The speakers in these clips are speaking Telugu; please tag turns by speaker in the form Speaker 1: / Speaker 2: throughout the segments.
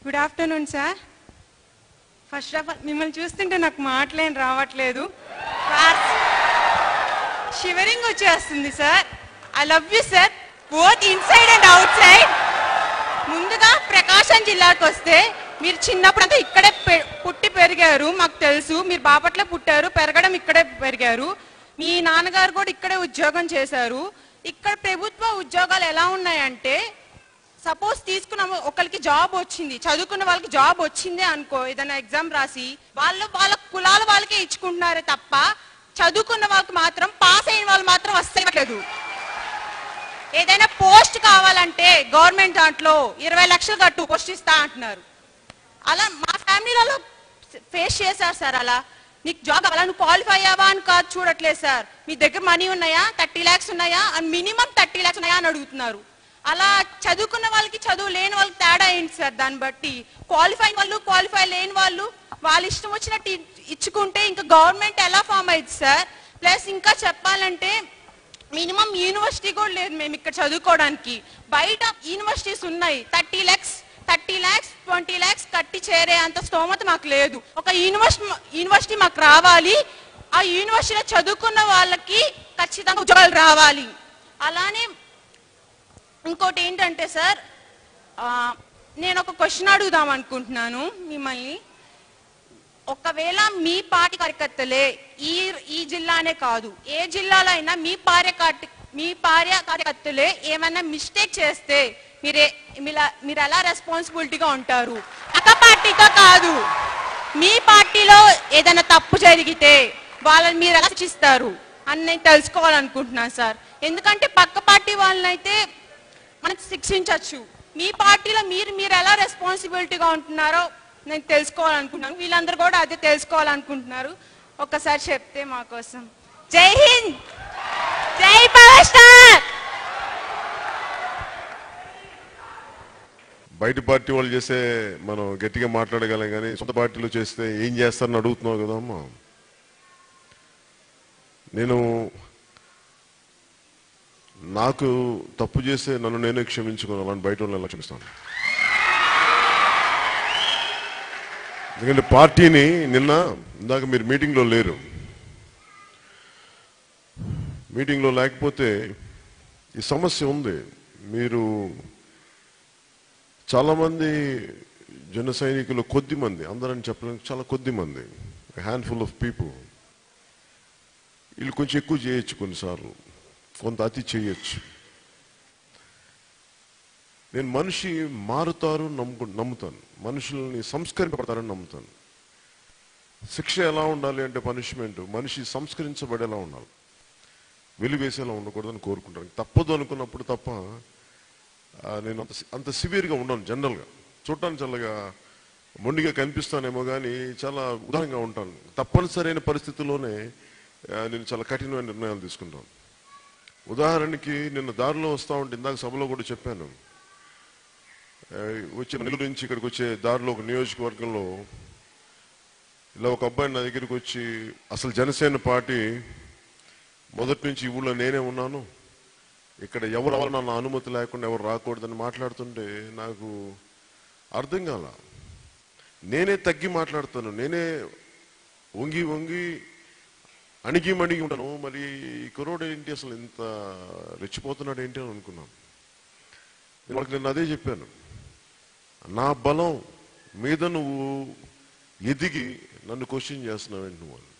Speaker 1: Good afternoon sir. First of all మిమ్మల్ని చూస్తుంటే నాకు మాటలేం రావట్లేదు, షివరింగ్ వచ్చేస్తుంది sir. I love you sir, both inside and out side. ముందుగా ప్రకాశం జిల్లాకు వస్తే, మీరు చిన్నప్పుడంతా ఇక్కడే పుట్టి పెరిగారు, మాకు తెలుసు. మీరు బాపట్ల పుట్టారు, పెరగడం ఇక్కడే పెరిగారు. మీ నాన్నగారు కూడా ఇక్కడే ఉద్యోగం చేశారు. ఇక్కడ ప్రభుత్వ ఉద్యోగాలు ఎలా ఉన్నాయంటే, సపోజ్ తీసుకున్న ఒకరికి జాబ్ వచ్చింది, చదువుకున్న వాళ్ళకి జాబ్ వచ్చిందే అనుకో, ఏదైనా ఎగ్జామ్ రాసి వాళ్ళ కులాల వాళ్ళకే ఇచ్చుకుంటున్నారే తప్ప చదువుకున్న వాళ్ళకి మాత్రం, పాస్ అయిన వాళ్ళు మాత్రం వస్తలేదు. ఏదైనా పోస్ట్ కావాలంటే గవర్నమెంట్ దాంట్లో 20 లక్షలు కట్టు పోస్ట్ ఇస్తా అంటున్నారు. అలా మా ఫ్యామిలీలలో ఫేస్ చేశారు సార్. అలా నీకు జాబ్ కావాలా, నువ్వు క్వాలిఫై అయ్యావా అని కాదు చూడట్లేదు సార్. మీ దగ్గర మనీ ఉన్నాయా, 30 lakhs ఉన్నాయా, మినిమం 30 lakhs ఉన్నాయా అని అడుగుతున్నారు. అలా చదువుకున్న వాళ్ళకి చదువు లేని వాళ్ళకి తేడా ఏంటి సార్? దాన్ని బట్టి క్వాలిఫై వాళ్ళు, క్వాలిఫై లేని వాళ్ళు వాళ్ళ ఇష్టం వచ్చినట్టు ఇచ్చుకుంటే ఇంకా గవర్నమెంట్ ఎలా ఫామ్ అయింది సార్? ప్లస్ ఇంకా చెప్పాలంటే మినిమం యూనివర్సిటీ కూడా లేదు మేము ఇక్కడ చదువుకోవడానికి. బయట యూనివర్సిటీస్ ఉన్నాయి, 30 lakhs 20 lakhs కట్టి చేరే అంత స్తోమత మాకు లేదు. ఒక యూనివర్సిటీ మాకు రావాలి, ఆ యూనివర్సిటీలో చదువుకున్న వాళ్ళకి ఖచ్చితంగా ఉద్యోగాలు రావాలి. అలానే ఇంకోటి ఏంటంటే సార్, నేను ఒక క్వశ్చన్ అడుగుదాం అనుకుంటున్నాను మిమ్మల్ని. ఒకవేళ మీ పార్టీ కార్యకర్తలే ఈ జిల్లానే కాదు, ఏ జిల్లాలో అయినా మీ భార్య కార్యకర్తలే ఏమైనా మిస్టేక్ చేస్తే మీరు ఎలా రెస్పాన్సిబిలిటీగా ఉంటారు? పక్క పార్టీతో కాదు, మీ పార్టీలో ఏదైనా తప్పు జరిగితే వాళ్ళని మీరు ఎలా శిక్షిస్తారు అని నేను తెలుసుకోవాలనుకుంటున్నాను సార్. ఎందుకంటే పక్క పార్టీ వాళ్ళనైతే మనకు శిక్షించవచ్చు, మీ పార్టీలో మీరు ఎలా రెస్పాన్సిబిలిటీగా ఉంటున్నారో నేను తెలుసుకోవాలనుకుంటున్నాను. వీళ్ళందరూ కూడా అదే తెలుసుకోవాలనుకుంటున్నారు. ఒక్కసారి చెప్తే మా కోసం. జై హింద్, జై పవర్ స్టార్.
Speaker 2: బయట పార్టీ వాళ్ళు చేస్తే మనం గట్టిగా మాట్లాడగలం, కానీ సొంత పార్టీలో చేస్తే ఏం చేస్తారని అడుగుతున్నావు కదా అమ్మా. నేను నాకు తప్పు చేస్తే నన్ను నేనే క్షమించుకోను, అలాంటి బయట వాళ్ళని ఎలా క్షమిస్తాను? ఎందుకంటే పార్టీని ఇందాక మీరు మీటింగ్లో లేరు, మీటింగ్లో లేకపోతే ఈ సమస్య ఉంది. మీరు చాలామంది జన సైనికులు, కొద్ది మంది, అందరని చెప్పడానికి చాలా కొద్ది మంది, హ్యాండ్ఫుల్ ఆఫ్ పీపుల్, వీళ్ళు కొంచెం ఎక్కువ చేయొచ్చు, కొన్నిసార్లు కొంత అతి చేయొచ్చు. నేను మనిషి మారుతారు నమ్ముతాను, మనుషుల్ని సంస్కరింపబడతారని నమ్ముతాను. శిక్ష ఎలా ఉండాలి అంటే పనిష్మెంట్ మనిషి సంస్కరించబడేలా ఉండాలి, వెలివేసేలా ఉండకూడదని కోరుకుంటాను. తప్పదు అనుకున్నప్పుడు తప్ప నేను అంత సివియర్గా ఉండను. జనరల్గా చూడటానికి చల్లగా మొండిగా కనిపిస్తానేమో కానీ చాలా ఉదారంగా ఉంటాను. తప్పనిసరైన పరిస్థితుల్లోనే నేను చాలా కఠినమైన నిర్ణయాలు తీసుకుంటాను. ఉదాహరణకి నిన్న దారిలో వస్తూ ఉంటే, ఇందాక సభలో కూడా చెప్పాను, వచ్చే నెల్లూరు నుంచి ఇక్కడికి వచ్చే దారిలో ఒక నియోజకవర్గంలో ఇలా ఒక అబ్బాయి నా దగ్గరికి వచ్చి, అసలు జనసేన పార్టీ మొదటి నుంచి ఈ ఊళ్ళో నేనే ఉన్నాను, ఇక్కడ ఎవరు నా అనుమతి లేకుండా ఎవరు రాకూడదని మాట్లాడుతుంటే నాకు అర్థం కాల. నేనే తగ్గి మాట్లాడతాను, నేనే వంగి అణిగి మణిగి ఉంటాను. మరి ఈ కుర్రోడు ఏంటి అసలు ఇంత రెచ్చిపోతున్నాడు ఏంటి అని అనుకున్నాను. వాళ్ళకి నేను అదే చెప్పాను, నా బలం మీద నువ్వు ఎదిగి నన్ను క్వశ్చన్ చేస్తున్నావేంటి నువ్వు అని.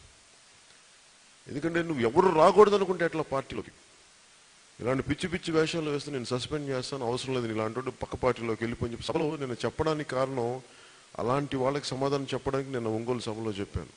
Speaker 2: ఎందుకంటే నువ్వు ఎవరు రాకూడదు అనుకుంటే ఎట్లా పార్టీలోకి ఇలాంటి పిచ్చి పిచ్చి వేషాలు వేస్తే నేను సస్పెండ్ చేస్తాను, అవసరం లేదు, ఇలాంటి పక్క పార్టీలోకి వెళ్ళిపోయి చెప్పి సభలో నేను చెప్పడానికి కారణం, అలాంటి వాళ్ళకి సమాధానం చెప్పడానికి నేను ఒంగోలు సభలో చెప్పాను.